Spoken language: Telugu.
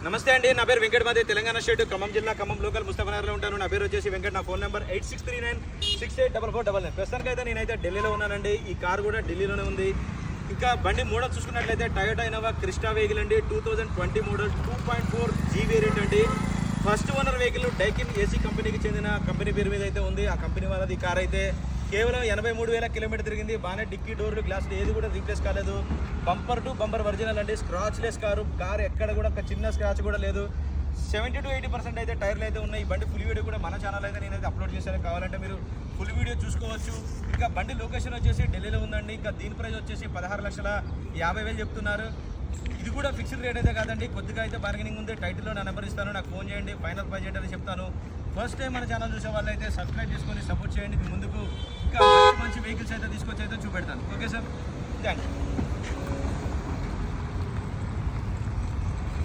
నమస్తే అండి, నా పేరు వెంకట్ మాదే, తెలంగాణ స్టేట్ ఖమ్మం జిల్లా ఖమ్మం లోకల్ ముస్తఫానగర్లో ఉంటాను. నా పేరు వచ్చేసి వెంకట్. నా ఫోన్ నెంబర్ 8639684499. ప్రస్తుతానికి అయితే నేనైతే ఢిల్లీలో ఉన్నానండి. ఈ కార్ కూడా ఢిల్లీలోనే ఉంది. ఇంకా బండి మోడల్ చూసుకున్నట్లయితే టయోటా ఇన్నోవా క్రిస్టా వెహికల్ అండి, 2020 మోడల్ 2.4 G వేరియంట్ అండి. First owner vehicle Daikin AC కంపెనీకి చెందిన కంపెనీ పేరు మీద అయితే ఉంది. ఆ కంపెనీ వాళ్ళది ఈ కార్ అయితే కేవలం 83,000 కిలోమీటర్ తిరిగింది. బాగానే డిక్కీ డోర్లు గ్లాసులు ఏది కూడా రీప్లేస్ కాలేదు. బంపర్ టు బంపర్ ఒరిజినల్ అండి. స్క్రాచ్లెస్ కారు ఎక్కడ కూడా ఒక చిన్న స్క్రాచ్ కూడా లేదు. 70 to 80% అయితే టైర్లు అయితే ఉన్నాయి. ఈ బండి ఫుల్ వీడియో కూడా మన ఛానల్ అయితే నేనైతే అప్లోడ్ చేశాను. కావాలంటే మీరు ఫుల్ వీడియో చూసుకోవచ్చు. ఇంకా బండి లొకేషన్ వచ్చేసి ఢిల్లీలో ఉందండి. ఇంకా దీని ప్రైస్ వచ్చేసి 16,50,000 చెప్తున్నారు. ఇది కూడా ఫిక్స్డ్ రేట్ అయితే కాదండి, కొద్దిగా అయితే బార్గెనింగ్ ఉంది. టైటిల్లో నా నెంబర్ ఇస్తాను, నాకు ఫోన్ చేయండి. ఫైనల్ ప్రైస్ ఏంటని చెప్తాను. ఫస్ట్ టైం మన ఛానల్ చూసే వాళ్ళు అయితే సబ్స్క్రైబ్ చేసుకొని సపోర్ట్ చేయండి. ముందుకు ఇంకా మంచి వెహికల్స్ అయితే తీసుకొచ్చి అయితే చూపెడతాను. Okay sir, thank you.